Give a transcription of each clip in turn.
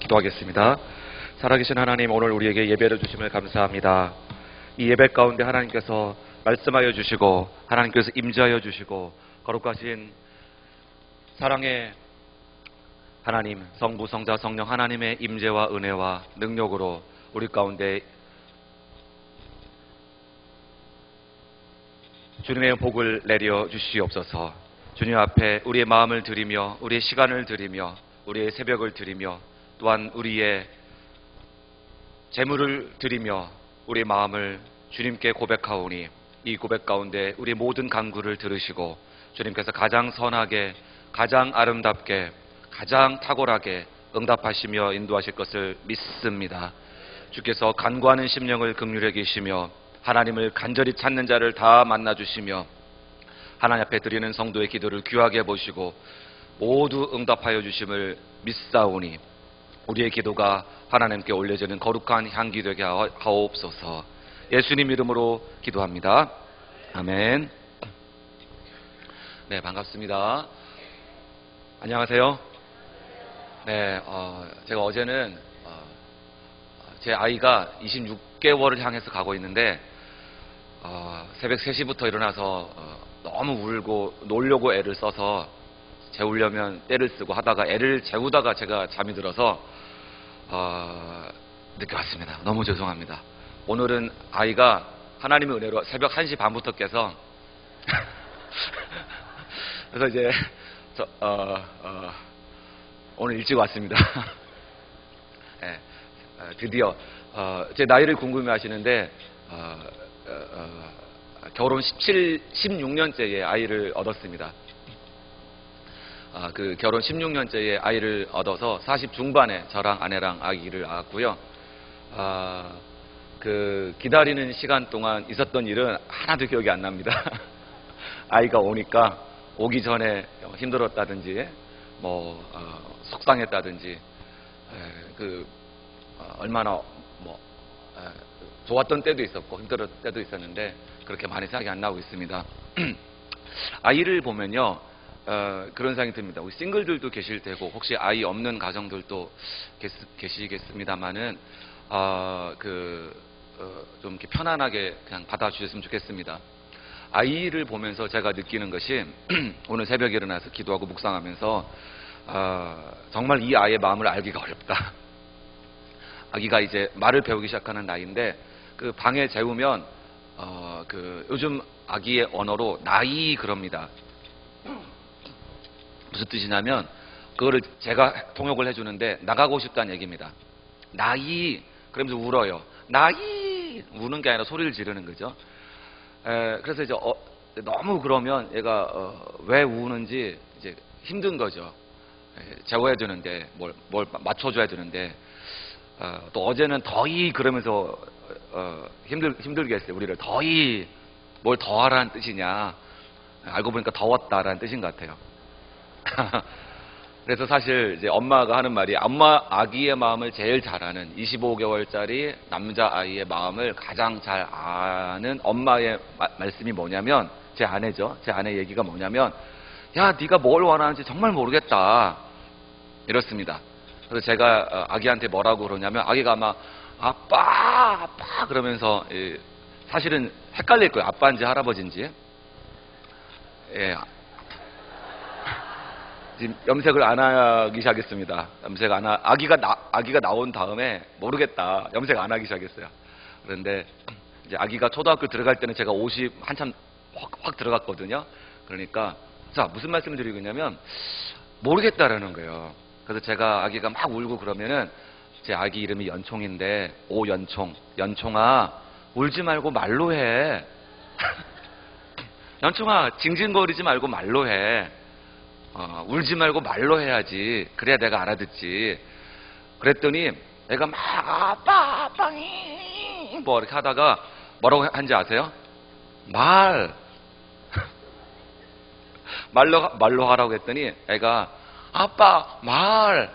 기도하겠습니다. 살아계신 하나님, 오늘 우리에게 예배를 주심을 감사합니다. 이 예배 가운데 하나님께서 말씀하여 주시고 하나님께서 임재하여 주시고 거룩하신 사랑의 하나님, 성부, 성자, 성령 하나님의 임재와 은혜와 능력으로 우리 가운데 주님의 복을 내려 주시옵소서. 주님 앞에 우리의 마음을 드리며 우리의 시간을 드리며 우리의 새벽을 드리며 또한 우리의 재물을 드리며 우리의 마음을 주님께 고백하오니 이 고백 가운데 우리의 모든 간구를 들으시고 주님께서 가장 선하게, 가장 아름답게, 가장 탁월하게 응답하시며 인도하실 것을 믿습니다. 주께서 간구하는 심령을 긍휼히 여기시며 하나님을 간절히 찾는 자를 다 만나주시며 하나님 앞에 드리는 성도의 기도를 귀하게 보시고 모두 응답하여 주심을 믿사오니 우리의 기도가 하나님께 올려지는 거룩한 향기 되게 하옵소서. 예수님 이름으로 기도합니다. 아멘. 네, 반갑습니다. 안녕하세요. 네, 제가 어제는 제 아이가 26개월을 향해서 가고 있는데 새벽 3시부터 일어나서 너무 울고 놀려고 애를 써서 재우려면 때를 쓰고 하다가 애를 재우다가 제가 잠이 들어서 늦게 왔습니다. 너무 죄송합니다. 오늘은 아이가 하나님의 은혜로 새벽 1시 반부터 깨서 그래서 이제 오늘 일찍 왔습니다. 네, 드디어 제 나이를 궁금해 하시는데 결혼 16년째의 아이를 얻었습니다. 그 결혼 16년째의 아이를 얻어서 40 중반에 저랑 아내랑 아기를 낳았고요. 그 기다리는 시간 동안 있었던 일은 하나도 기억이 안 납니다. 아이가 오니까 오기 전에 힘들었다든지 속상했다든지 얼마나 좋았던 때도 있었고 힘들었던 때도 있었는데 그렇게 많이 생각이 안 나고 있습니다. 아이를 보면요, 그런 생각이 듭니다. 우리 싱글들도 계실 테고 혹시 아이 없는 가정들도 계시겠습니다만은 좀 이렇게 편안하게 그냥 받아주셨으면 좋겠습니다. 아이를 보면서 제가 느끼는 것이 오늘 새벽에 일어나서 기도하고 묵상하면서 정말 이 아이의 마음을 알기가 어렵다. 아기가 이제 말을 배우기 시작하는 나이인데 그 방에 재우면 요즘 아기의 언어로 나이 그럽니다. 무슨 뜻이냐면 그거를 제가 통역을 해주는데 나가고 싶다는 얘기입니다. 나이 그러면서 울어요. 나이 우는 게 아니라 소리를 지르는 거죠. 그래서 이제 너무 그러면 얘가 왜 우는지 이제 힘든 거죠. 재워야 되는데 뭘 맞춰줘야 되는데 또 어제는 더이 그러면서 힘들게 했어요. 우리를 더이 뭘 더하라는 뜻이냐, 알고 보니까 더웠다라는 뜻인 것 같아요. 그래서 사실 이제 엄마가 하는 말이 아기의 마음을 제일 잘 아는 25개월짜리 남자아이의 마음을 가장 잘 아는 엄마의 말씀이 뭐냐면 제 아내죠. 제 아내 얘기가 뭐냐면 야, 네가 뭘 원하는지 정말 모르겠다 이렇습니다. 그래서 제가 아기한테 뭐라고 그러냐면 아기가 아마 아빠 그러면서 사실은 헷갈릴 거예요. 아빠인지 할아버지인지. 예. 지금 염색을 안 하기 시작했습니다. 염색 안 아기가 나온 다음에 모르겠다. 염색 안 하기 시작했어요. 그런데 이제 아기가 초등학교 들어갈 때는 제가 옷이 한참 확 들어갔거든요. 그러니까 자, 무슨 말씀을 드리고 있냐면 모르겠다라는 거예요. 그래서 제가 아기가 막 울고 그러면은 제 아기 이름이 연총인데 연총아 울지 말고 말로 해. 연총아 징징거리지 말고 말로 해. 울지 말고 말로 해야지. 그래야 내가 알아듣지. 그랬더니 애가 막 아빠 뭐 이렇게 하다가 뭐라고 한지 아세요? 말로 하라고 했더니 애가 아빠 말.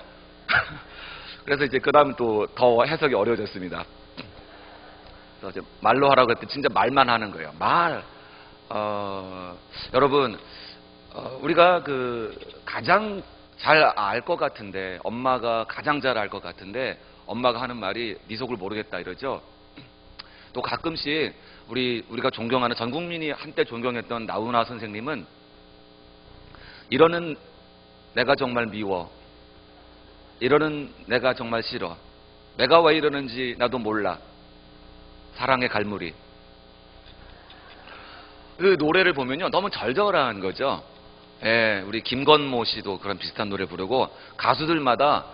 그래서 이제 그 다음 또 더 해석이 어려워졌습니다. 그래서 이제 말로 하라고 했더니 진짜 말만 하는 거예요. 여러분 우리가 그 가장 잘 알 것 같은데, 엄마가 가장 잘 알 것 같은데 엄마가 하는 말이 네 속을 모르겠다 이러죠. 또 가끔씩 우리가 존경하는, 전 국민이 한때 존경했던 나훈아 선생님은 이러는 내가 정말 미워, 이러는 내가 정말 싫어, 내가 왜 이러는지 나도 몰라, 사랑의 갈무리. 그 노래를 보면요 너무 절절한 거죠. 예, 우리 김건모 씨도 그런 비슷한 노래 부르고, 가수들마다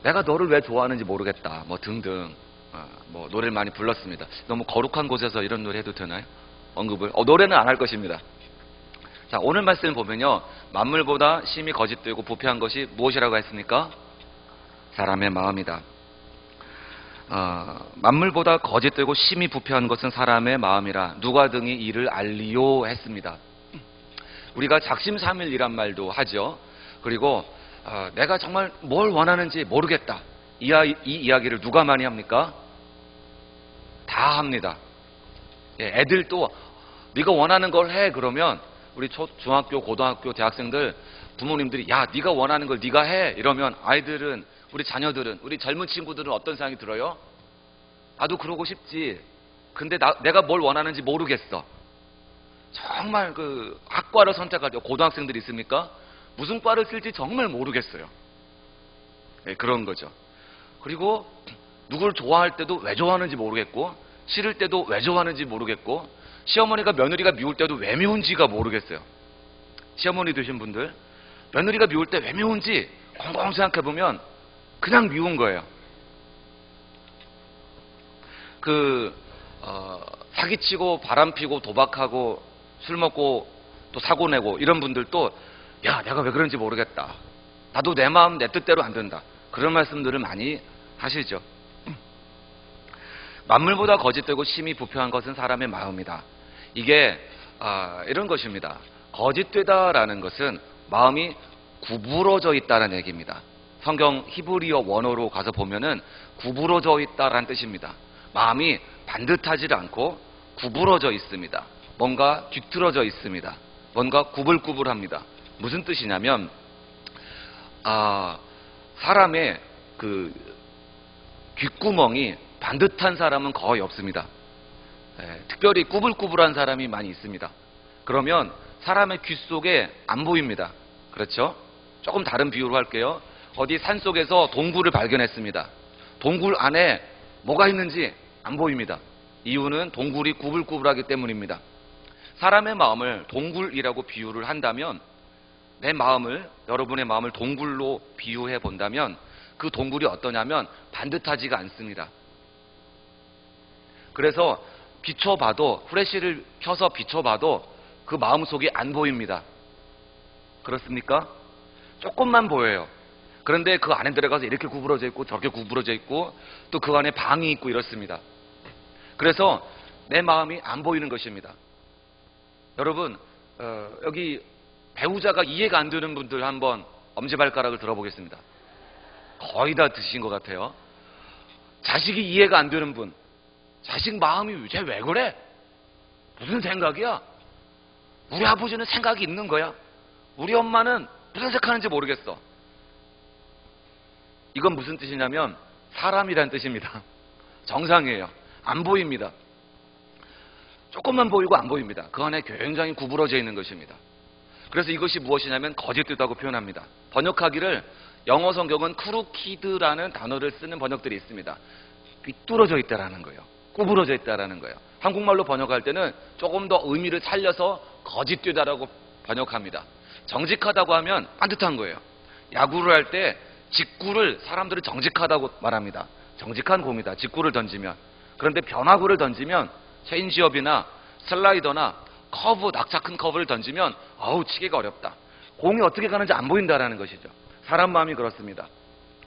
내가 너를 왜 좋아하는지 모르겠다 뭐 등등 뭐 노래를 많이 불렀습니다. 너무 거룩한 곳에서 이런 노래 해도 되나요? 언급을? 노래는 안 할 것입니다. 자, 오늘 말씀 보면요, 만물보다 심히 거짓되고 부패한 것이 무엇이라고 했습니까? 사람의 마음이다. 만물보다 거짓되고 심히 부패한 것은 사람의 마음이라 누가 등이 이를 알리요 했습니다. 우리가 작심삼일이란 말도 하죠. 그리고 내가 정말 뭘 원하는지 모르겠다, 이 이야기를 누가 많이 합니까? 다 합니다. 예, 애들도 네가 원하는 걸 해 그러면 우리 중학교, 고등학교, 대학생들 부모님들이 야 네가 원하는 걸 네가 해 이러면 아이들은, 우리 자녀들은, 우리 젊은 친구들은 어떤 생각이 들어요? 나도 그러고 싶지. 근데 내가 뭘 원하는지 모르겠어. 정말 그 학과를 선택할 때 고등학생들이 있습니까? 무슨 과를 쓸지 정말 모르겠어요. 네, 그런 거죠. 그리고 누굴 좋아할 때도 왜 좋아하는지 모르겠고, 싫을 때도 왜 좋아하는지 모르겠고, 시어머니가 며느리가 미울 때도 왜 미운지가 모르겠어요. 시어머니 되신 분들, 며느리가 미울 때 왜 미운지 곰곰 생각해보면 그냥 미운 거예요. 사기치고 바람피고 도박하고 술 먹고 또 사고 내고 이런 분들도 야 내가 왜 그런지 모르겠다, 나도 내 마음 내 뜻대로 안 된다, 그런 말씀들을 많이 하시죠. 만물보다 거짓되고 심히 부패한 것은 사람의 마음이다. 이게 이런 것입니다. 거짓되다라는 것은 마음이 구부러져 있다는 얘기입니다. 성경 히브리어 원어로 가서 보면은 구부러져 있다라는 뜻입니다. 마음이 반듯하지 않고 구부러져 있습니다. 뭔가 뒤틀어져 있습니다. 뭔가 구불구불합니다. 무슨 뜻이냐면 사람의 그 귓구멍이 반듯한 사람은 거의 없습니다. 특별히 구불구불한 사람이 많이 있습니다. 그러면 사람의 귀 속에 안 보입니다. 그렇죠? 조금 다른 비유로 할게요. 어디 산속에서 동굴을 발견했습니다. 동굴 안에 뭐가 있는지 안 보입니다. 이유는 동굴이 구불구불하기 때문입니다. 사람의 마음을 동굴이라고 비유를 한다면, 여러분의 마음을 동굴로 비유해 본다면 그 동굴이 어떠냐면 반듯하지가 않습니다. 그래서 비춰봐도, 후레쉬를 켜서 비춰봐도 그 마음속이 안 보입니다. 그렇습니까? 조금만 보여요. 그런데 그 안에 들어가서 이렇게 구부러져 있고 저렇게 구부러져 있고 또 그 안에 방이 있고 이렇습니다. 그래서 내 마음이 안 보이는 것입니다. 여러분 여기 배우자가 이해가 안 되는 분들 한번 엄지발가락을 들어보겠습니다. 거의 다 드신 것 같아요. 자식이 이해가 안 되는 분, 자식 마음이 쟤 왜 그래? 무슨 생각이야? 우리 아버지는 생각이 있는 거야. 우리 엄마는 무슨 생각하는지 모르겠어. 이건 무슨 뜻이냐면 사람이란 뜻입니다. 정상이에요. 안 보입니다. 조금만 보이고 안 보입니다. 그 안에 굉장히 구부러져 있는 것입니다. 그래서 이것이 무엇이냐면 거짓되다고 표현합니다. 번역하기를 영어 성경은 크루키드라는 단어를 쓰는 번역들이 있습니다. 삐뚤어져 있다라는 거예요. 구부러져 있다라는 거예요. 한국말로 번역할 때는 조금 더 의미를 살려서 거짓되다라고 번역합니다. 정직하다고 하면 반듯한 거예요. 야구를 할 때 직구를 사람들은 정직하다고 말합니다. 정직한 공이다, 직구를 던지면. 그런데 변화구를 던지면, 체인지업이나 슬라이더나 커브, 낙차 큰 커브를 던지면 치기가 어렵다. 공이 어떻게 가는지 안 보인다라는 것이죠. 사람 마음이 그렇습니다.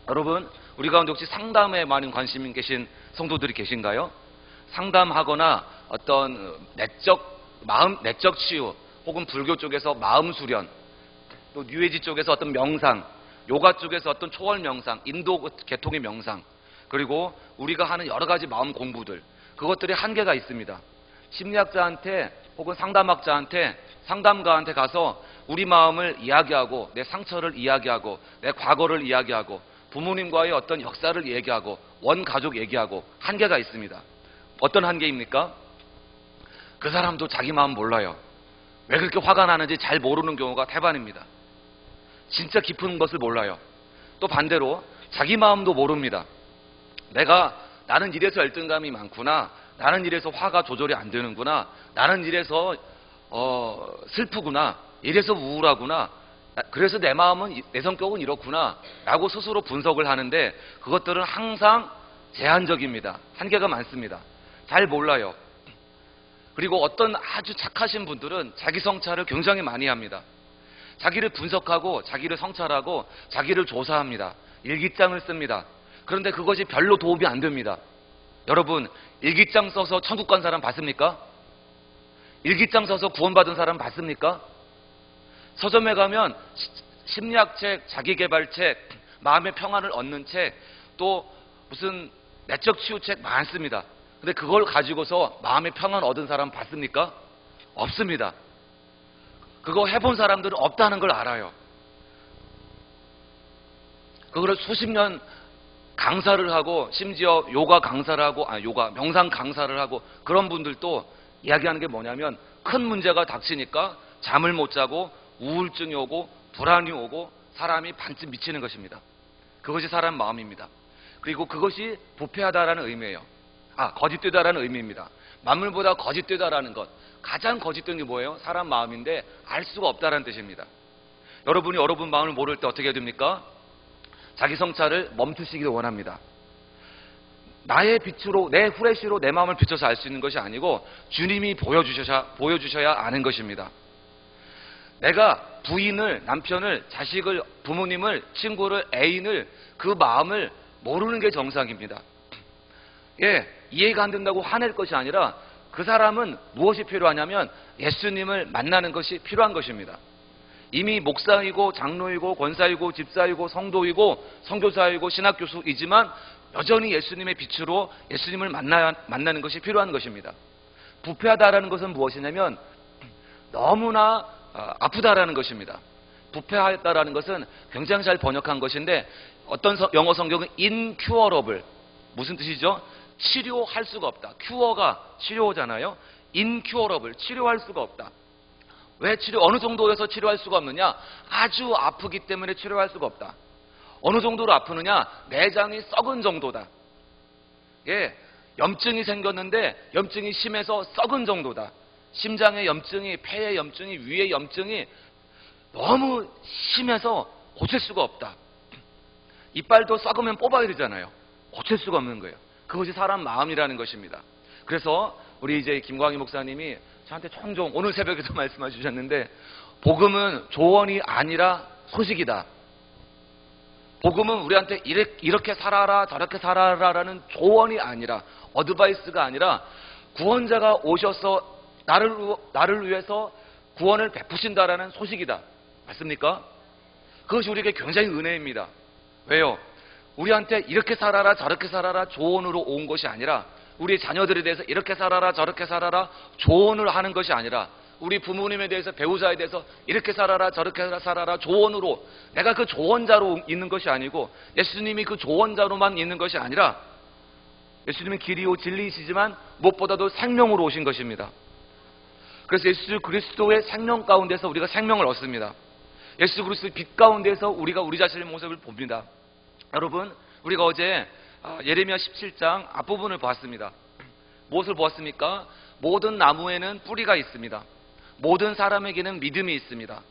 여러분, 우리 가운데 혹시 상담에 많은 관심이 계신 성도들이 계신가요? 상담하거나 어떤 내적 치유, 혹은 불교 쪽에서 마음 수련, 또 뉴에이지 쪽에서 어떤 명상, 요가 쪽에서 어떤 초월 명상, 인도 계통의 명상, 그리고 우리가 하는 여러 가지 마음 공부들, 그것들이 한계가 있습니다. 심리학자한테 혹은 상담학자한테, 상담가한테 가서 우리 마음을 이야기하고 내 상처를 이야기하고 내 과거를 이야기하고 부모님과의 어떤 역사를 얘기하고 원가족 얘기하고 한계가 있습니다. 어떤 한계입니까? 그 사람도 자기 마음 몰라요. 왜 그렇게 화가 나는지 잘 모르는 경우가 태반입니다. 진짜 깊은 것을 몰라요. 또 반대로 자기 마음도 모릅니다. 나는 이래서 열등감이 많구나. 나는 이래서 화가 조절이 안 되는구나. 나는 이래서 슬프구나. 이래서 우울하구나. 그래서 내 마음은, 내 성격은 이렇구나 라고 스스로 분석을 하는데 그것들은 항상 제한적입니다. 한계가 많습니다. 잘 몰라요. 그리고 어떤 아주 착하신 분들은 자기 성찰을 굉장히 많이 합니다. 자기를 분석하고 자기를 성찰하고 자기를 조사합니다. 일기장을 씁니다. 그런데 그것이 별로 도움이 안 됩니다. 여러분, 일기장 써서 천국 간 사람 봤습니까? 일기장 써서 구원받은 사람 봤습니까? 서점에 가면 심리학책, 자기개발책, 마음의 평안을 얻는 책, 또 무슨 내적 치유책 많습니다. 근데 그걸 가지고서 마음의 평안 얻은 사람 봤습니까? 없습니다. 그거 해본 사람들은 없다는 걸 알아요. 그거를 수십 년 강사를 하고 심지어 요가 강사를 하고 명상 강사를 하고 그런 분들도 이야기하는 게 뭐냐면 큰 문제가 닥치니까 잠을 못 자고 우울증이 오고 불안이 오고 사람이 반쯤 미치는 것입니다. 그것이 사람 마음입니다. 그리고 그것이 부패하다라는 의미예요. 거짓되다라는 의미입니다. 만물보다 거짓되다라는 것. 가장 거짓된 게 뭐예요? 사람 마음인데 알 수가 없다라는 뜻입니다. 여러분이 여러분 마음을 모를 때 어떻게 해야 됩니까? 자기 성찰을 멈추시기를 원합니다. 나의 빛으로, 내 후레쉬로 내 마음을 비춰서 알 수 있는 것이 아니고 주님이 보여주셔야 아는 것입니다. 내가 부인을, 남편을, 자식을, 부모님을, 친구를, 애인을, 그 마음을 모르는 게 정상입니다. 이해가 안 된다고 화낼 것이 아니라 그 사람은 무엇이 필요하냐면 예수님을 만나는 것이 필요한 것입니다. 이미 목사이고 장로이고 권사이고 집사이고 성도이고 선교사이고 신학교수이지만 여전히 예수님의 빛으로 예수님을 만나는 것이 필요한 것입니다. 부패하다라는 것은 무엇이냐면 너무나 아프다라는 것입니다. 부패하였다라는 것은 굉장히 잘 번역한 것인데 어떤 영어 성경은 incurable, 무슨 뜻이죠? 치료할 수가 없다. 큐어가 치료잖아요. incurable, 치료할 수가 없다. 왜 어느 정도에서 치료할 수가 없느냐? 아주 아프기 때문에 치료할 수가 없다. 어느 정도로 아프느냐? 내장이 썩은 정도다. 염증이 생겼는데 염증이 심해서 썩은 정도다. 심장의 염증이, 폐의 염증이, 위의 염증이 너무 심해서 고칠 수가 없다. 이빨도 썩으면 뽑아야 되잖아요. 고칠 수가 없는 거예요. 그것이 사람 마음이라는 것입니다. 그래서 우리 이제 김광희 목사님이 저한테 종종 오늘 새벽에도 말씀해 주셨는데 복음은 조언이 아니라 소식이다. 복음은 우리한테 이렇게 살아라 저렇게 살아라라는 조언이 아니라 어드바이스가 아니라 구원자가 오셔서 나를 위해서 구원을 베푸신다라는 소식이다. 맞습니까? 그것이 우리에게 굉장히 은혜입니다. 왜요? 우리한테 이렇게 살아라 저렇게 살아라 조언으로 온 것이 아니라 우리 자녀들에 대해서 이렇게 살아라 저렇게 살아라 조언을 하는 것이 아니라 우리 부모님에 대해서 배우자에 대해서 이렇게 살아라 저렇게 살아라 조언으로 내가 그 조언자로 있는 것이 아니고 예수님이 그 조언자로만 있는 것이 아니라 예수님은 길이요 진리이시지만 무엇보다도 생명으로 오신 것입니다. 그래서 예수 그리스도의 생명 가운데서 우리가 생명을 얻습니다. 예수 그리스도의 빛 가운데서 우리가 우리 자신의 모습을 봅니다. 여러분, 우리가 어제 예레미야 17장 앞부분을 보았습니다. 무엇을 보았습니까? 모든 나무에는 뿌리가 있습니다. 모든 사람에게는 믿음이 있습니다.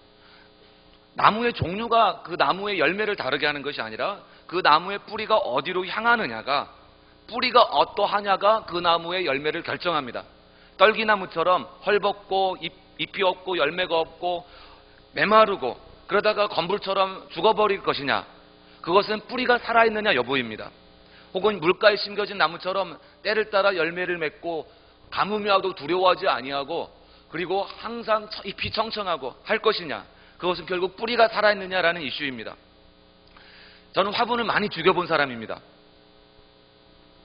나무의 종류가 그 나무의 열매를 다르게 하는 것이 아니라 그 나무의 뿌리가 어디로 향하느냐가, 뿌리가 어떠하냐가 그 나무의 열매를 결정합니다. 떨기나무처럼 헐벗고 잎이 없고 열매가 없고 메마르고 그러다가 건불처럼 죽어버릴 것이냐, 그것은 뿌리가 살아있느냐 여부입니다. 혹은 물가에 심겨진 나무처럼 때를 따라 열매를 맺고 가뭄이 와도 두려워하지 아니하고 그리고 항상 잎이 청청하고 할 것이냐, 그것은 결국 뿌리가 살아있느냐라는 이슈입니다. 저는 화분을 많이 죽여본 사람입니다.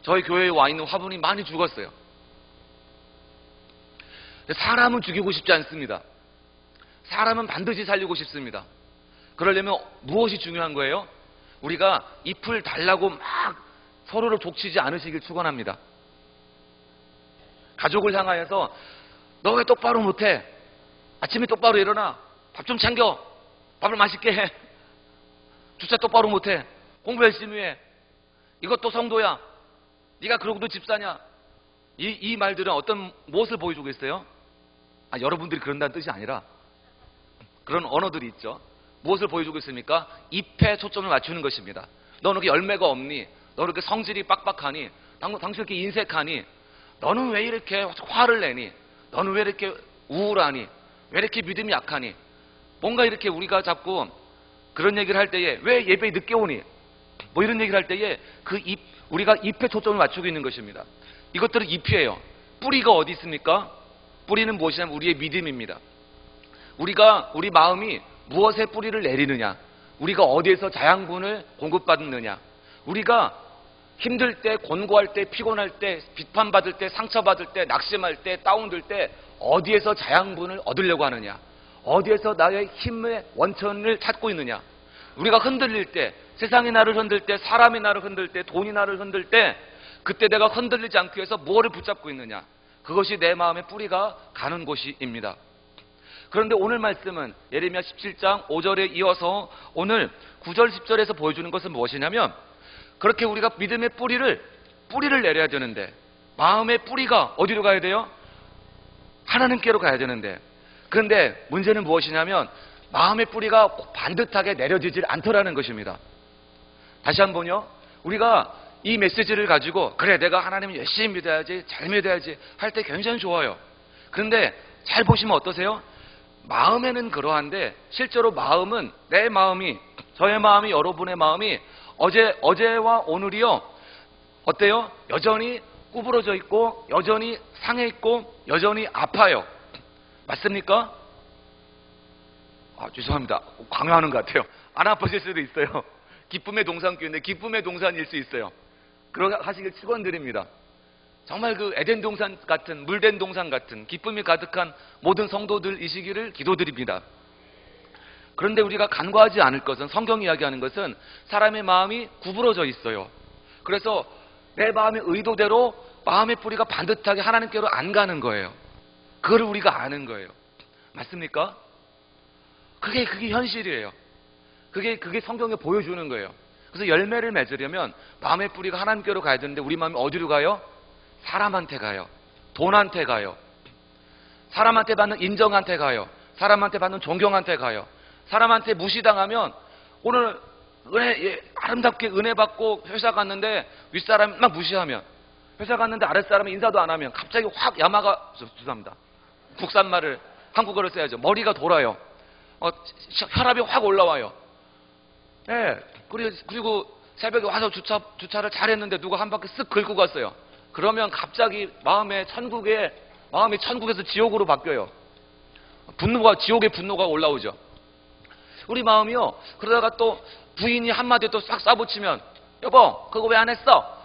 저희 교회에 와 있는 화분이 많이 죽었어요. 사람은 죽이고 싶지 않습니다. 사람은 반드시 살리고 싶습니다. 그러려면 무엇이 중요한 거예요? 우리가 잎을 달라고 막 서로를 족치지 않으시길 축원합니다. 가족을 향하여서 너 왜 똑바로 못해? 아침에 똑바로 일어나. 밥 좀 챙겨. 밥을 맛있게 해. 주차 똑바로 못해. 공부 열심히 해. 이것도 성도야. 네가 그러고도 집사냐? 이 말들은 무엇을 보여주고 있어요? 여러분들이 그런다는 뜻이 아니라 그런 언어들이 있죠. 무엇을 보여주고 있습니까? 잎에 초점을 맞추는 것입니다. 너는 그렇게 열매가 없니? 너는 그렇게 성질이 빡빡하니? 당신 이렇게 인색하니? 너는 왜 이렇게 화를 내니? 너는 왜 이렇게 우울하니? 왜 이렇게 믿음이 약하니? 뭔가 이렇게 우리가 자꾸 그런 얘기를 할 때에 왜 예배에 늦게 오니? 뭐 이런 얘기를 할 때에 우리가 잎에 초점을 맞추고 있는 것입니다. 이것들은 잎이에요. 뿌리가 어디 있습니까? 뿌리는 무엇이냐면 우리의 믿음입니다. 우리 마음이 무엇에 뿌리를 내리느냐? 우리가 어디에서 자양분을 공급받느냐? 우리가 힘들 때, 곤고할 때, 피곤할 때, 비판받을 때, 상처받을 때, 낙심할 때, 다운될 때 어디에서 자양분을 얻으려고 하느냐? 어디에서 나의 힘의 원천을 찾고 있느냐? 우리가 흔들릴 때, 세상이 나를 흔들 때, 사람이 나를 흔들 때, 돈이 나를 흔들 때 그때 내가 흔들리지 않기 위해서 뭐를 붙잡고 있느냐? 그것이 내 마음의 뿌리가 가는 곳입니다. 그런데 오늘 말씀은 예레미야 17장 5절에 이어서 오늘 9절 10절에서 보여주는 것은 무엇이냐면 그렇게 우리가 믿음의 뿌리를 내려야 되는데 마음의 뿌리가 어디로 가야 돼요? 하나님께로 가야 되는데 그런데 문제는 무엇이냐면 마음의 뿌리가 반듯하게 내려지질 않더라는 것입니다. 다시 한번요. 우리가 이 메시지를 가지고 그래 내가 하나님을 열심히 믿어야지 잘 믿어야지 할 때 굉장히 좋아요. 그런데 잘 보시면 어떠세요? 마음에는 그러한데 실제로 마음은 내 마음이 저의 마음이 여러분의 마음이 어제와 오늘이요 어때요? 여전히 구부러져 있고 여전히 상해 있고 여전히 아파요. 맞습니까? 죄송합니다. 강요하는 것 같아요. 안 아프실 수도 있어요. 기쁨의 동산교회인데 기쁨의 동산일 수 있어요. 그러게 하시길 축원드립니다. 정말 그 에덴 동산 같은 물된 동산 같은 기쁨이 가득한 모든 성도들이시기를 기도드립니다. 그런데 우리가 간과하지 않을 것은 성경이 이야기하는 것은 사람의 마음이 구부러져 있어요. 그래서 내 마음의 의도대로 마음의 뿌리가 반듯하게 하나님께로 안 가는 거예요. 그걸 우리가 아는 거예요. 맞습니까? 그게 현실이에요. 그게 성경에 보여주는 거예요. 그래서 열매를 맺으려면 마음의 뿌리가 하나님께로 가야 되는데 우리 마음이 어디로 가요? 사람한테 가요. 돈한테 가요. 사람한테 받는 인정한테 가요. 사람한테 받는 존경한테 가요. 사람한테 무시당하면 오늘 아름답게 은혜 받고 회사 갔는데 윗사람이 막 무시하면 회사 갔는데 아랫사람이 인사도 안 하면 갑자기 확 야마가 죄송합니다. 국산말을 한국어를 써야죠. 머리가 돌아요. 혈압이 확 올라와요. 네. 그리고 새벽에 와서 주차를 잘했는데 누가 한 바퀴 쓱 긁고 갔어요. 그러면 갑자기 마음이 천국에서 지옥으로 바뀌어요. 지옥의 분노가 올라오죠. 우리 마음이요. 그러다가 또 부인이 한마디 또 싹 쏴붙이면 여보 그거 왜 안 했어?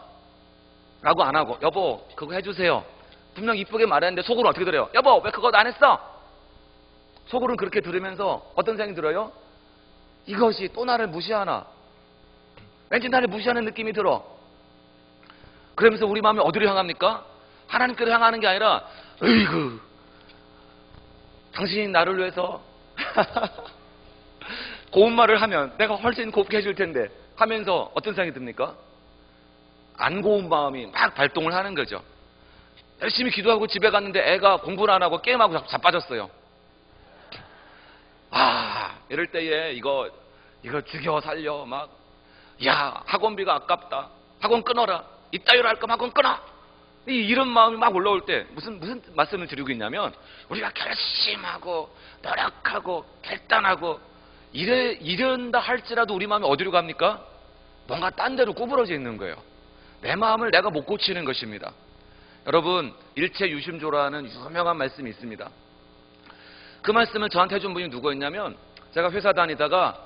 라고 안 하고 여보 그거 해주세요. 분명 이쁘게 말했는데 속으로는 어떻게 들어요? 여보 왜 그거 안 했어? 속으로는 그렇게 들으면서 어떤 생각이 들어요? 이것이 또 나를 무시하나? 왠지 나를 무시하는 느낌이 들어. 그러면서 우리 마음이 어디로 향합니까? 하나님께로 향하는 게 아니라 으이구 당신이 나를 위해서 고운 말을 하면 내가 훨씬 곱게 해줄 텐데 하면서 어떤 생각이 듭니까? 안 고운 마음이 막 발동을 하는 거죠. 열심히 기도하고 집에 갔는데 애가 공부를 안 하고 게임하고 자빠졌어요. 이럴 때에 이거 죽여 살려 학원비가 아깝다. 학원 끊어라. 이따위로 할 거면 학원 끊어. 이런 마음이 막 올라올 때 무슨 말씀을 드리고 있냐면 우리가 결심하고 노력하고 결단하고 이런다 할지라도 우리 마음이 어디로 갑니까? 뭔가 딴 데로 구부러져 있는 거예요. 내 마음을 내가 못 고치는 것입니다. 여러분 일체 유심조라는 유명한 말씀이 있습니다. 그 말씀을 저한테 해준 분이 누구였냐면 제가 회사 다니다가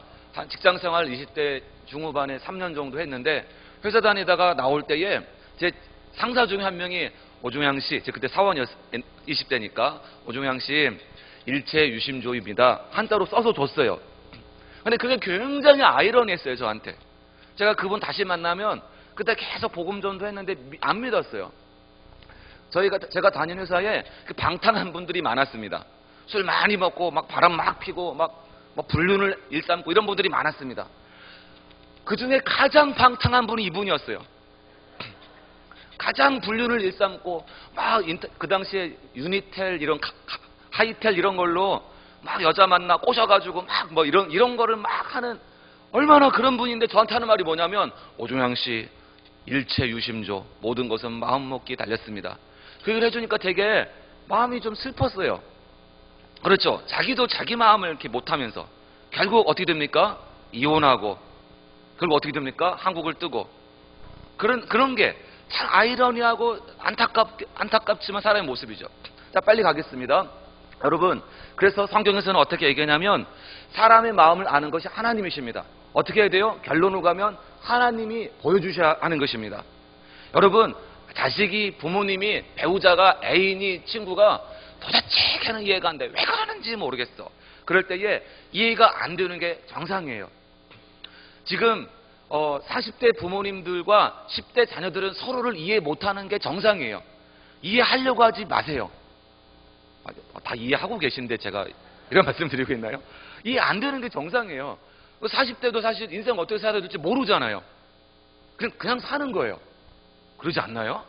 직장생활 20대 중후반에 3년 정도 했는데 회사 다니다가 나올 때에 제 상사 중에 한 명이 오종양 씨, 그때 사원 20대니까 오종양 씨 일체 유심조입니다. 한자로 써서 줬어요. 근데 그게 굉장히 아이러니했어요, 저한테. 제가 그분 다시 만나면 그때 계속 복음 전도했는데 안 믿었어요. 제가 다니는 회사에 그 방탕한 분들이 많았습니다. 술 많이 먹고 막 바람 막 피고 막 불륜을 일삼고 이런 분들이 많았습니다. 그 중에 가장 방탕한 분이 이분이었어요. 가장 불륜을 일삼고 막 그 당시에 유니텔 이런 하이텔 이런 걸로 막 여자 만나 꼬셔가지고 막 뭐 이런 거를 막 하는, 얼마나 그런 분인데 저한테 하는 말이 뭐냐면, 오종양 씨 일체 유심조, 모든 것은 마음 먹기 달렸습니다. 그 얘기를 해주니까 되게 마음이 좀 슬펐어요. 그렇죠. 자기도 자기 마음을 이렇게 못하면서 결국 어떻게 됩니까? 이혼하고, 결국 어떻게 됩니까? 한국을 뜨고. 그런 게 참 아이러니하고 안타깝지만 사람의 모습이죠. 자, 빨리 가겠습니다. 여러분, 그래서 성경에서는 어떻게 얘기하냐면 사람의 마음을 아는 것이 하나님이십니다. 어떻게 해야 돼요? 결론을 가면 하나님이 보여주셔야 하는 것입니다. 여러분, 자식이, 부모님이, 배우자가, 애인이, 친구가 도대체 걔는 이해가 안 돼. 왜 그러는지 모르겠어. 그럴 때에 이해가 안 되는 게 정상이에요. 지금 40대 부모님들과 10대 자녀들은 서로를 이해 못하는 게 정상이에요. 이해하려고 하지 마세요. 다 이해하고 계신데 제가 이런 말씀 드리고 있나요? 이해 안 되는 게 정상이에요. 40대도 사실 인생 어떻게 살아야 될지 모르잖아요. 그냥 사는 거예요. 그러지 않나요?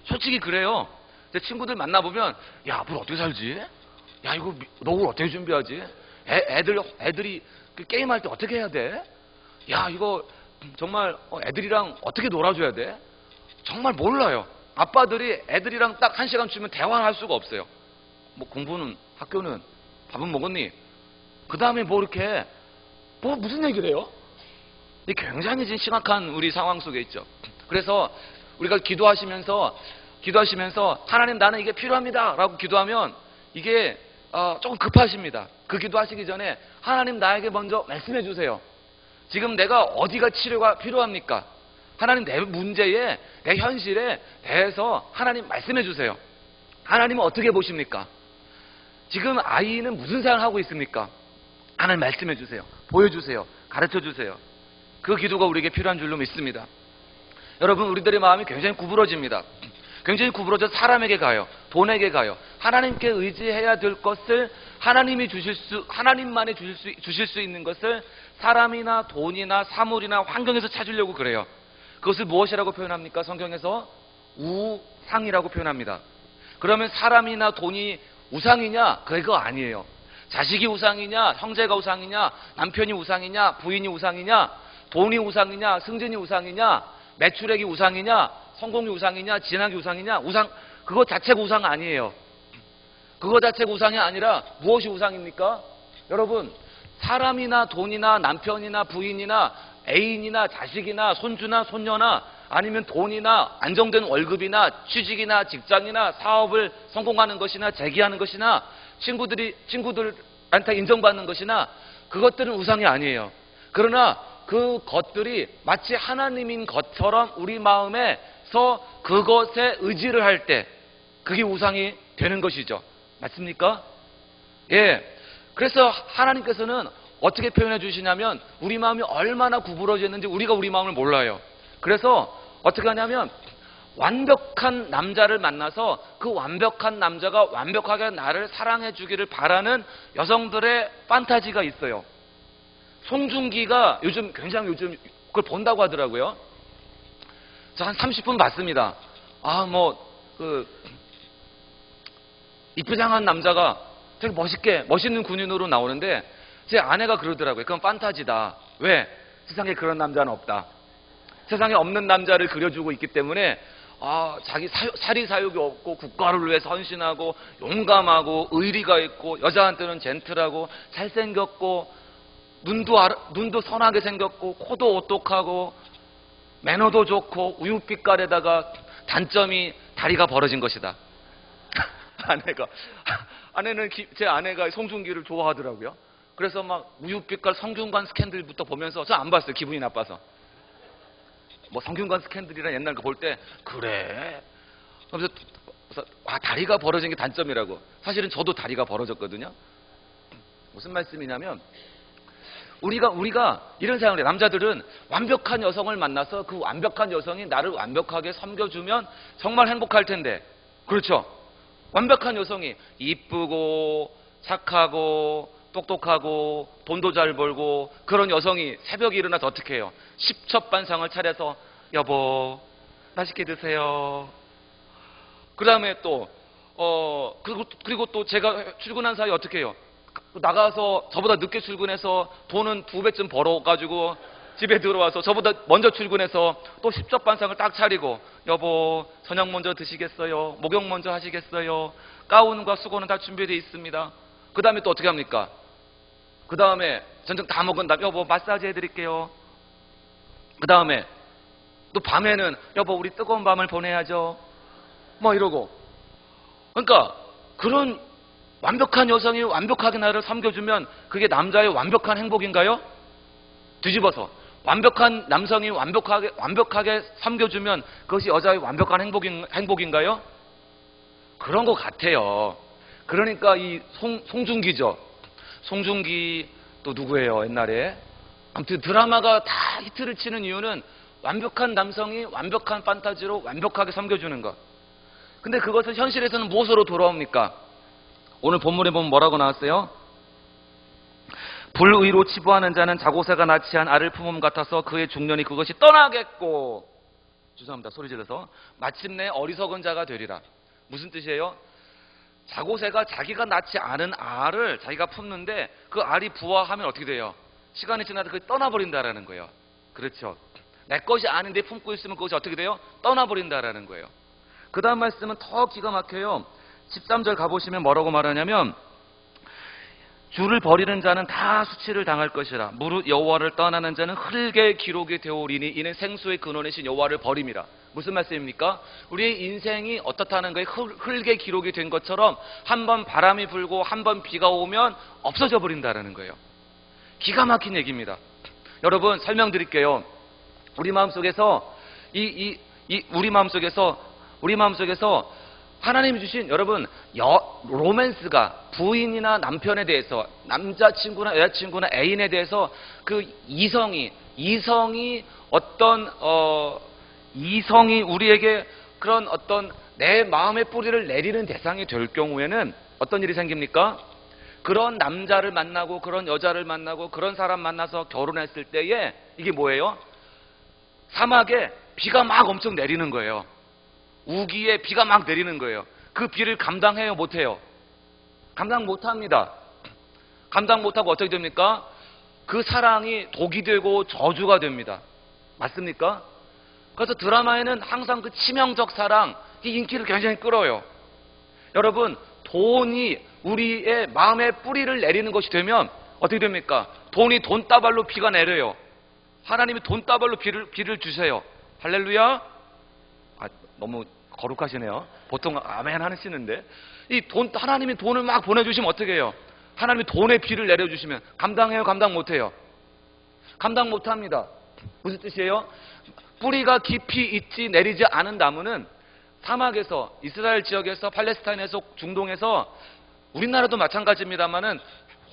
솔직히 그래요. 제 친구들 만나보면, 야, 앞으로 어떻게 살지? 야, 이거 노후를 어떻게 준비하지? 애들이 그 게임할 때 어떻게 해야 돼? 야, 이거 정말 애들이랑 어떻게 놀아줘야 돼? 정말 몰라요. 아빠들이 애들이랑 딱 1시간 주면 대화를 할 수가 없어요. 뭐 공부는, 학교는, 밥은 먹었니? 그 다음에 뭐 이렇게 무슨 얘기를 해요? 이게 굉장히 지금 심각한 우리 상황 속에 있죠. 그래서 우리가 기도하시면서 하나님 나는 이게 필요합니다 라고 기도하면 이게 조금 급하십니다. 그 기도하시기 전에 하나님 나에게 먼저 말씀해 주세요. 지금 내가 어디가 치료가 필요합니까? 하나님 내 문제에, 내 현실에 대해서 하나님 말씀해 주세요. 하나님은 어떻게 보십니까? 지금 아이는 무슨 생각을 하고 있습니까? 하나님 말씀해 주세요. 보여주세요. 가르쳐 주세요. 그 기도가 우리에게 필요한 줄로 믿습니다. 여러분, 우리들의 마음이 굉장히 구부러집니다. 굉장히 구부러져 사람에게 가요. 돈에게 가요. 하나님께 의지해야 될 것을 하나님만이 주실 수 있는 것을 사람이나 돈이나 사물이나 환경에서 찾으려고 그래요. 그것을 무엇이라고 표현합니까? 성경에서 우상이라고 표현합니다. 그러면 사람이나 돈이 우상이냐? 그거 아니에요. 자식이 우상이냐? 형제가 우상이냐? 남편이 우상이냐? 부인이 우상이냐? 돈이 우상이냐? 승진이 우상이냐? 매출액이 우상이냐? 성공이 우상이냐? 진학이 우상이냐? 그거 자체가 우상 아니에요. 그거 자체가 우상이 아니라 무엇이 우상입니까? 여러분, 사람이나 돈이나 남편이나 부인이나 애인이나 자식이나 손주나 손녀나 아니면 돈이나 안정된 월급이나 취직이나 직장이나 사업을 성공하는 것이나 재기하는 것이나 친구들한테 인정받는 것이나 그것들은 우상이 아니에요. 그러나 그 것들이 마치 하나님인 것처럼 우리 마음에서 그것에 의지를 할 때 그게 우상이 되는 것이죠. 맞습니까? 예. 그래서 하나님께서는 어떻게 표현해 주시냐면 우리 마음이 얼마나 구부러졌는지 우리가 우리 마음을 몰라요. 그래서 어떻게 하냐면 완벽한 남자를 만나서 그 완벽한 남자가 완벽하게 나를 사랑해 주기를 바라는 여성들의 판타지가 있어요. 송중기가 굉장히 그걸 본다고 하더라고요. 저 한 30분 봤습니다. 이쁘장한 남자가 되게 멋있는 군인으로 나오는데 제 아내가 그러더라고요. 그건 판타지다. 왜? 세상에 그런 남자는 없다. 세상에 없는 남자를 그려주고 있기 때문에 자기 사리사욕이 없고 국가를 위해서 헌신하고 용감하고 의리가 있고 여자한테는 젠틀하고 잘생겼고 눈도 선하게 생겼고 코도 오똑하고 매너도 좋고 우윳빛깔에다가 단점이 다리가 벌어진 것이다. 제 아내가 송중기를 좋아하더라고요. 그래서 막 우윳빛깔 성균관 스캔들부터 보면서 저 안 봤어요. 기분이 나빠서. 뭐 성균관 스캔들이란 옛날 거 볼 때 그래. 그래서 그래서 다리가 벌어진 게 단점이라고. 사실은 저도 다리가 벌어졌거든요. 무슨 말씀이냐면 우리가 이런 생각을 해요. 남자들은 완벽한 여성을 만나서 그 완벽한 여성이 나를 완벽하게 섬겨주면 정말 행복할 텐데. 그렇죠? 완벽한 여성이 이쁘고 착하고 똑똑하고 돈도 잘 벌고 그런 여성이 새벽에 일어나서 어떻게 해요? 십첩반상을 차려서 여보 맛있게 드세요. 그 다음에 또 그리고 또 제가 출근한 사이에 어떻게 해요? 나가서 저보다 늦게 출근해서 돈은 2배쯤 벌어가지고 집에 들어와서 저보다 먼저 출근해서 또 십첩반상을 딱 차리고 여보 저녁 먼저 드시겠어요? 목욕 먼저 하시겠어요? 가운과 수건은 다 준비되어 있습니다. 그 다음에 또 어떻게 합니까? 그 다음에 저녁 다 먹은 다음에 여보 마사지 해드릴게요. 그 다음에 또 밤에는 여보 우리 뜨거운 밤을 보내야죠. 뭐 이러고. 그러니까 그런 완벽한 여성이 완벽하게 나를 섬겨주면 그게 남자의 완벽한 행복인가요? 뒤집어서 완벽한 남성이 완벽하게 섬겨주면 그것이 여자의 완벽한 행복인가요? 그런 것 같아요. 그러니까 이 송중기죠. 송중기 또 누구예요? 옛날에 아무튼 드라마가 다 히트를 치는 이유는 완벽한 남성이 완벽한 판타지로 완벽하게 섬겨주는 것. 근데 그것은 현실에서는 무엇으로 돌아옵니까? 오늘 본문에 보면 뭐라고 나왔어요? 불의로 치부하는 자는 자고새가 낳지 않은 알을 품음 같아서 그의 중년이 그것이 떠나겠고, 죄송합니다 소리 질러서, 마침내 어리석은 자가 되리라. 무슨 뜻이에요? 자고새가 자기가 낳지 않은 알을 자기가 품는데 그 알이 부화하면 어떻게 돼요? 시간이 지나도 그게 떠나버린다라는 거예요. 그렇죠? 내 것이 아닌데 품고 있으면 그것이 어떻게 돼요? 떠나버린다라는 거예요. 그 다음 말씀은 더 기가 막혀요. 13절 가보시면 뭐라고 말하냐면 주를 버리는 자는 다 수치를 당할 것이라. 무릇 여호와를 떠나는 자는 흙의 기록이 되오리니 이는 생수의 근원이신 여호와를 버림이라. 무슨 말씀입니까? 우리의 인생이 어떻다는 거예요? 흙의 기록이 된 것처럼 한번 바람이 불고 한번 비가 오면 없어져 버린다는 거예요. 기가 막힌 얘기입니다. 여러분 설명드릴게요. 우리 마음속에서 우리 마음속에서 하나님이 주신 여러분 로맨스가 부인이나 남편에 대해서, 남자친구나 여자친구나 애인에 대해서 그 이성이 우리에게 그런 어떤 내 마음의 뿌리를 내리는 대상이 될 경우에는 어떤 일이 생깁니까? 그런 남자를 만나고 그런 여자를 만나고 그런 사람 만나서 결혼했을 때에 이게 뭐예요? 사막에 비가 막 엄청 내리는 거예요. 우기에 비가 막 내리는 거예요. 그 비를 감당해요? 못해요? 감당 못합니다. 감당 못하고 어떻게 됩니까? 그 사랑이 독이 되고 저주가 됩니다. 맞습니까? 그래서 드라마에는 항상 그 치명적 사랑, 이 인기를 굉장히 끌어요. 여러분, 돈이 우리의 마음에 뿌리를 내리는 것이 되면 어떻게 됩니까? 돈이 돈다발로 비가 내려요. 하나님이 돈다발로 비를 주세요. 할렐루야. 너무 거룩하시네요. 보통 아멘 하시는데 하나님이 돈을 막 보내주시면 어떻게 해요? 하나님이 돈의 비를 내려주시면 감당해요? 감당 못해요? 감당 못합니다. 무슨 뜻이에요? 뿌리가 깊이 있지 내리지 않은 나무는 사막에서, 이스라엘 지역에서, 팔레스타인에서, 중동에서, 우리나라도 마찬가지입니다만은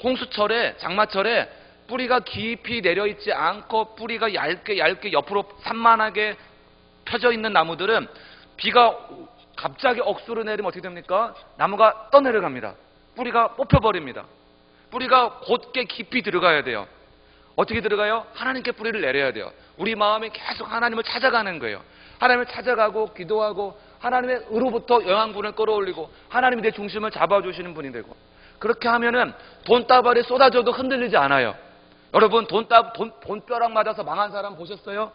홍수철에, 장마철에 뿌리가 깊이 내려있지 않고 뿌리가 얇게 옆으로 산만하게 펴져 있는 나무들은 비가 갑자기 억수로 내리면 어떻게 됩니까? 나무가 떠내려갑니다. 뿌리가 뽑혀버립니다. 뿌리가 곧게 깊이 들어가야 돼요. 어떻게 들어가요? 하나님께 뿌리를 내려야 돼요. 우리 마음이 계속 하나님을 찾아가는 거예요. 하나님을 찾아가고 기도하고 하나님의 의로부터 영양분을 끌어올리고 하나님이 내 중심을 잡아주시는 분이 되고, 그렇게 하면은 돈다발이 쏟아져도 흔들리지 않아요. 여러분 돈벼락 맞아서 망한 사람 보셨어요?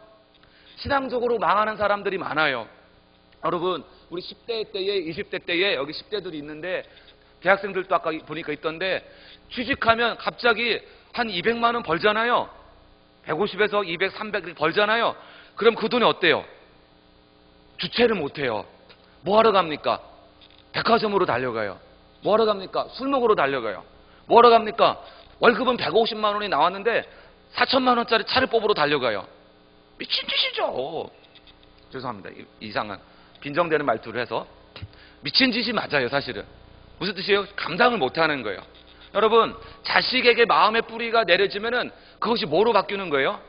신앙적으로 망하는 사람들이 많아요. 여러분 우리 10대 때에 20대 때에 여기 10대들이 있는데 대학생들도 아까 보니까 있던데 취직하면 갑자기 한 200만 원 벌잖아요. 150에서 200, 300 벌잖아요. 그럼 그 돈이 어때요? 주체를 못해요. 뭐하러 갑니까? 백화점으로 달려가요. 뭐하러 갑니까? 술 먹으러 달려가요. 뭐하러 갑니까? 월급은 150만 원이 나왔는데 4천만 원짜리 차를 뽑으러 달려가요. 미친 짓이죠. 죄송합니다. 이상한 빈정되는 말투를 해서. 미친 짓이 맞아요, 사실은. 무슨 뜻이에요? 감당을 못하는 거예요. 여러분, 자식에게 마음의 뿌리가 내려지면은 그것이 뭐로 바뀌는 거예요?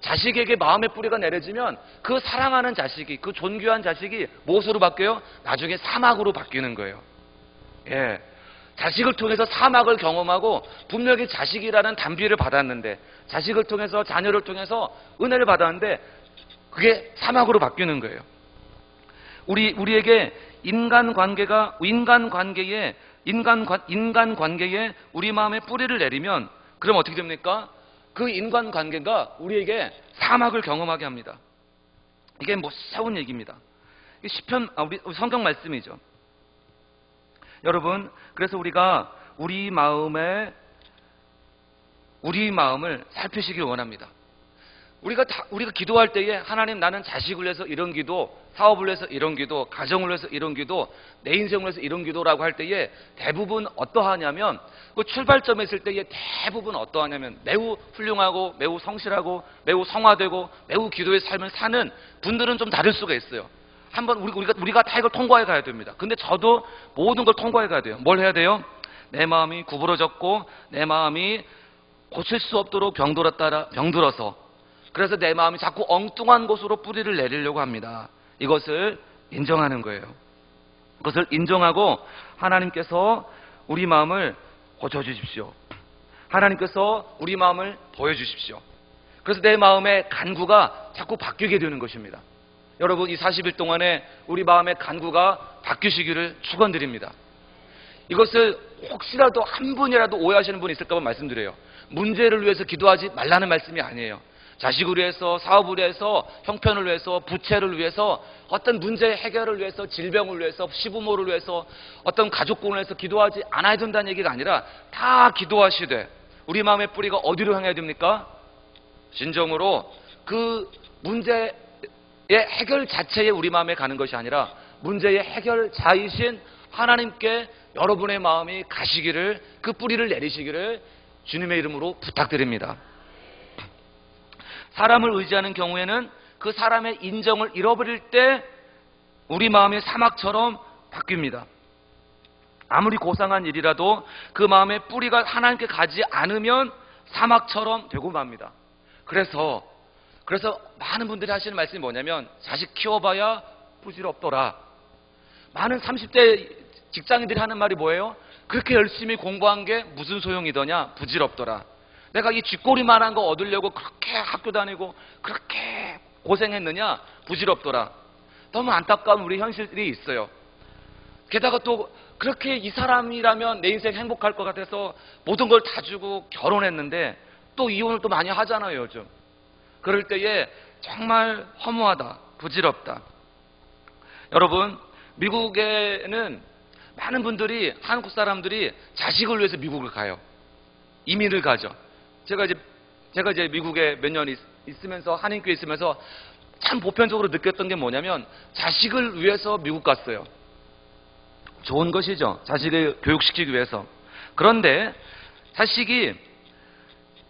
자식에게 마음의 뿌리가 내려지면 그 사랑하는 자식이, 그 존귀한 자식이 무엇으로 바뀌어요? 나중에 사막으로 바뀌는 거예요. 예. 자식을 통해서 사막을 경험하고 분명히 자식이라는 단비를 받았는데, 자식을 통해서, 자녀를 통해서 은혜를 받았는데 그게 사막으로 바뀌는 거예요. 우리에게 인간관계에 우리 마음에 뿌리를 내리면 그럼 어떻게 됩니까? 그 인간관계가 우리에게 사막을 경험하게 합니다. 이게 뭐 쉬운 얘기입니다. 시편, 우리 성경 말씀이죠. 여러분, 그래서 우리가 우리 마음을 살피시길 원합니다. 우리가 기도할 때에 하나님, 나는 자식을 위해서 이런 기도, 사업을 위해서 이런 기도, 가정을 위해서 이런 기도, 내 인생을 위해서 이런 기도라고 할 때에 대부분 어떠하냐면, 그 출발점에 있을 때에 대부분 어떠하냐면 매우 훌륭하고 매우 성실하고 매우 성화되고 매우 기도의 삶을 사는 분들은 좀 다를 수가 있어요. 한번 우리가 다 이걸 통과해 가야 됩니다. 근데 저도 모든 걸 통과해 가야 돼요. 뭘 해야 돼요? 내 마음이 구부러졌고 내 마음이 고칠 수 없도록 병들어서, 그래서 내 마음이 자꾸 엉뚱한 곳으로 뿌리를 내리려고 합니다. 이것을 인정하는 거예요. 그것을 인정하고 하나님께서 우리 마음을 고쳐주십시오. 하나님께서 우리 마음을 보여주십시오. 그래서 내 마음의 간구가 자꾸 바뀌게 되는 것입니다. 여러분, 이 40일 동안에 우리 마음의 간구가 바뀌시기를 축원드립니다. 이것을 혹시라도 한 분이라도 오해하시는 분이 있을까 봐 말씀드려요. 문제를 위해서 기도하지 말라는 말씀이 아니에요. 자식을 위해서, 사업을 위해서, 형편을 위해서, 부채를 위해서, 어떤 문제 해결을 위해서, 질병을 위해서, 시부모를 위해서, 어떤 가족군을 위해서 기도하지 않아야 된다는 얘기가 아니라 다 기도하시되 우리 마음의 뿌리가 어디로 향해야 됩니까? 진정으로 그 문제의 해결 자체에 우리 마음에 가는 것이 아니라 문제의 해결자이신 하나님께 여러분의 마음이 가시기를, 그 뿌리를 내리시기를 주님의 이름으로 부탁드립니다. 사람을 의지하는 경우에는 그 사람의 인정을 잃어버릴 때 우리 마음이 사막처럼 바뀝니다. 아무리 고상한 일이라도 그 마음의 뿌리가 하나님께 가지 않으면 사막처럼 되고 맙니다. 그래서 많은 분들이 하시는 말씀이 뭐냐면, 자식 키워봐야 부질없더라. 많은 30대 직장인들이 하는 말이 뭐예요? 그렇게 열심히 공부한 게 무슨 소용이더냐? 부질없더라. 내가 이 쥐꼬리만한 거 얻으려고 그렇게 학교 다니고 그렇게 고생했느냐? 부질없더라. 너무 안타까운 우리 현실들이 있어요. 게다가 또 그렇게 이 사람이라면 내 인생 행복할 것 같아서 모든 걸 다 주고 결혼했는데 또 이혼을 또 많이 하잖아요, 요즘. 그럴 때에 정말 허무하다, 부질없다. 여러분, 미국에는 많은 분들이, 한국 사람들이 자식을 위해서 미국을 가요. 이민을 가죠. 제가 이제 미국에 몇 년 있으면서, 한인교회 있으면서 참 보편적으로 느꼈던 게 뭐냐면, 자식을 위해서 미국 갔어요. 좋은 것이죠. 자식을 교육시키기 위해서. 그런데 자식이,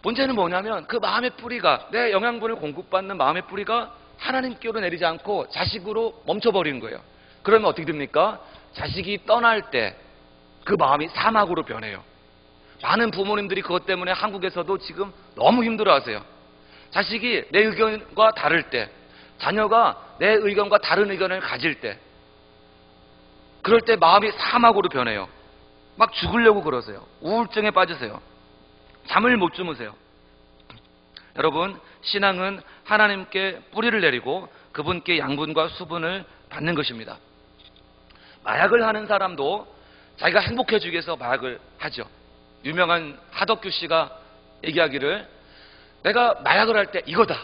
문제는 뭐냐면 그 마음의 뿌리가, 내 영양분을 공급받는 마음의 뿌리가 하나님께로 내리지 않고 자식으로 멈춰버리는 거예요. 그러면 어떻게 됩니까? 자식이 떠날 때 그 마음이 사막으로 변해요. 많은 부모님들이 그것 때문에 한국에서도 지금 너무 힘들어하세요. 자식이 내 의견과 다를 때, 자녀가 내 의견과 다른 의견을 가질 때, 그럴 때 마음이 사막으로 변해요. 막 죽으려고 그러세요. 우울증에 빠지세요. 잠을 못 주무세요. 여러분, 신앙은 하나님께 뿌리를 내리고 그분께 양분과 수분을 받는 것입니다. 마약을 하는 사람도 자기가 행복해지기 위해서 마약을 하죠. 유명한 하덕규 씨가 얘기하기를, 내가 마약을 할 때 이거다,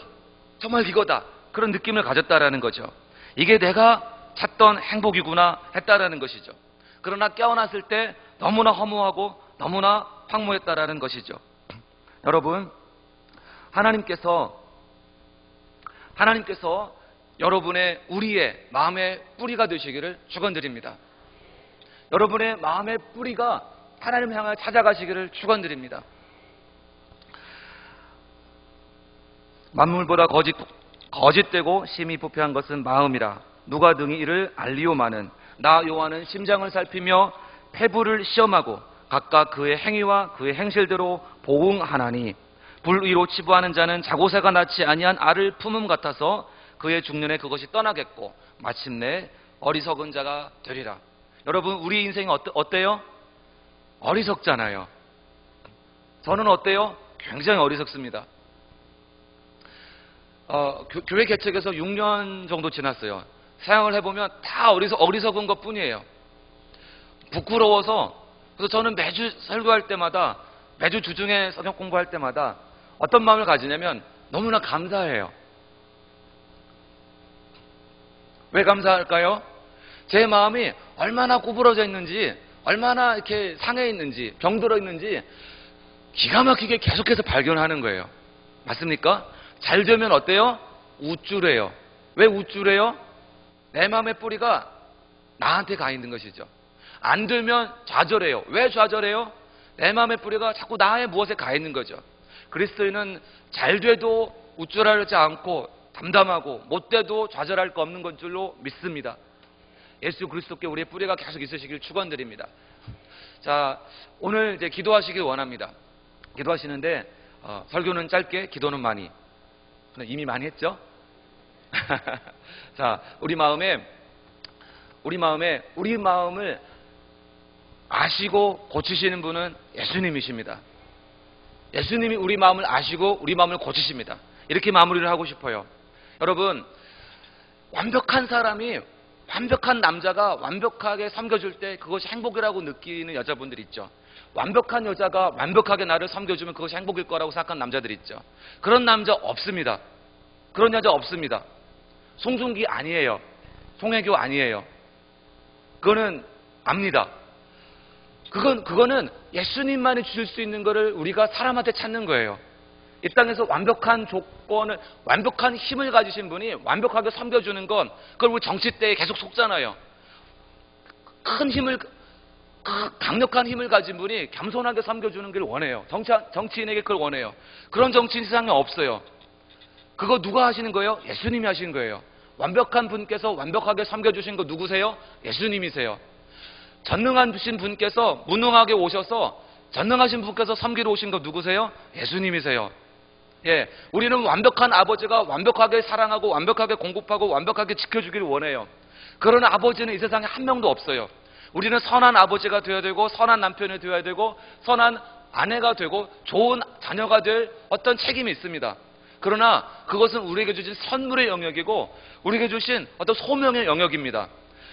정말 이거다, 그런 느낌을 가졌다라는 거죠. 이게 내가 찾던 행복이구나 했다라는 것이죠. 그러나 깨어났을 때 너무나 허무하고 너무나 황무했다라는 것이죠. 여러분, 하나님께서 우리의 마음의 뿌리가 되시기를 축원드립니다. 여러분의 마음의 뿌리가 하나님 향해 찾아가시기를 축원드립니다. 만물보다 거짓되고 심히 부패한 것은 마음이라. 누가 등이 이를 알리오마는 나 요한은 심장을 살피며 폐부를 시험하고 각각 그의 행위와 그의 행실대로 보응하나니 불 위로 치부하는 자는 자고새가 낳지 아니한 알을 품음 같아서 그의 중년에 그것이 떠나겠고 마침내 어리석은 자가 되리라. 여러분, 우리 인생이 어때요? 어리석잖아요. 저는 어때요? 굉장히 어리석습니다. 교회 개척해서 6년 정도 지났어요. 생각을 해보면 다 어리석은 것 뿐이에요. 부끄러워서. 그래서 저는 매주 설교할 때마다, 매주 주중에 성경 공부할 때마다 어떤 마음을 가지냐면 너무나 감사해요. 왜 감사할까요? 제 마음이 얼마나 구부러져 있는지, 얼마나 이렇게 상해 있는지, 병들어 있는지 기가 막히게 계속해서 발견하는 거예요. 맞습니까? 잘 되면 어때요? 우쭐해요. 왜 우쭐해요? 내 마음의 뿌리가 나한테 가 있는 것이죠. 안 되면 좌절해요. 왜 좌절해요? 내 마음의 뿌리가 자꾸 나의 무엇에 가 있는 거죠. 그리스도인은 잘 돼도 우쭐하지 않고 담담하고 못 돼도 좌절할 거 없는 건 줄로 믿습니다. 예수 그리스도께 우리의 뿌리가 계속 있으시길 축원드립니다. 자, 오늘 이제 기도하시길 원합니다. 기도하시는데 설교는 짧게, 기도는 많이. 이미 많이 했죠? 자, 우리 마음을 아시고 고치시는 분은 예수님이십니다. 예수님이 우리 마음을 아시고 우리 마음을 고치십니다. 이렇게 마무리를 하고 싶어요. 여러분, 완벽한 남자가 완벽하게 섬겨줄 때 그것이 행복이라고 느끼는 여자분들 있죠. 완벽한 여자가 완벽하게 나를 섬겨주면 그것이 행복일 거라고 생각하는 남자들 있죠. 그런 남자 없습니다. 그런 여자 없습니다. 송중기 아니에요. 송혜교 아니에요. 그거는 압니다. 그거는 예수님만이 주실 수 있는 거를 우리가 사람한테 찾는 거예요. 이 땅에서 완벽한 조건을, 완벽한 힘을 가지신 분이 완벽하게 섬겨주는 건, 그걸 우리 정치 때에 계속 속잖아요. 강력한 힘을 가진 분이 겸손하게 섬겨주는 걸 원해요. 정치인에게 그걸 원해요. 그런 정치인 세상에 없어요. 그거 누가 하시는 거예요? 예수님이 하시는 거예요. 완벽한 분께서 완벽하게 섬겨주신 거 누구세요? 예수님이세요. 전능하신 분께서 무능하게 오셔서 전능하신 분께서 섬기러 오신 거 누구세요? 예수님이세요. 예, 우리는 완벽한 아버지가 완벽하게 사랑하고 완벽하게 공급하고 완벽하게 지켜주기를 원해요. 그런 아버지는 이 세상에 한 명도 없어요. 우리는 선한 아버지가 되어야 되고 선한 남편이 되어야 되고 선한 아내가 되고 좋은 자녀가 될 어떤 책임이 있습니다. 그러나 그것은 우리에게 주신 선물의 영역이고 우리에게 주신 어떤 소명의 영역입니다.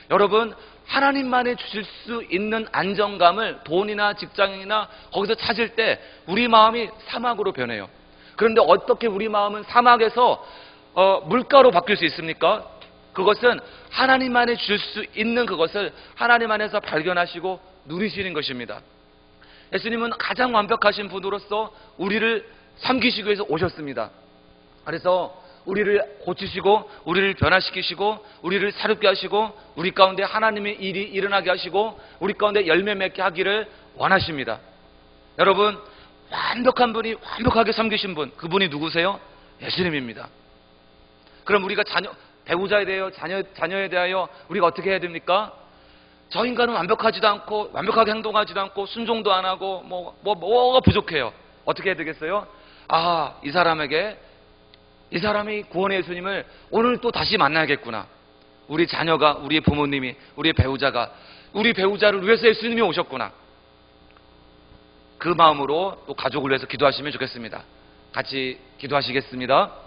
여러분, 하나님만이 주실 수 있는 안정감을 돈이나 직장이나 거기서 찾을 때 우리 마음이 사막으로 변해요. 그런데 어떻게 우리 마음은 사막에서 물가로 바뀔 수 있습니까? 그것은 하나님만이 줄 수 있는 그것을 하나님 안에서 발견하시고 누리시는 것입니다. 예수님은 가장 완벽하신 분으로서 우리를 섬기시기 위해서 오셨습니다. 그래서 우리를 고치시고 우리를 변화시키시고 우리를 새롭게 하시고 우리 가운데 하나님의 일이 일어나게 하시고 우리 가운데 열매 맺게 하기를 원하십니다. 여러분, 완벽한 분이 완벽하게 섬기신 분, 그분이 누구세요? 예수님입니다. 그럼 우리가 배우자에 대하여 자녀에 대하여 우리가 어떻게 해야 됩니까? 저 인간은 완벽하지도 않고 완벽하게 행동하지도 않고 순종도 안 하고 뭐가 부족해요. 어떻게 해야 되겠어요? 이 사람이 구원의 예수님을 오늘 또 다시 만나야겠구나. 우리 자녀가, 우리 부모님이, 우리 배우자가 우리 배우자를 위해서 예수님이 오셨구나. 그 마음으로 또 가족을 위해서 기도하시면 좋겠습니다. 같이 기도하시겠습니다.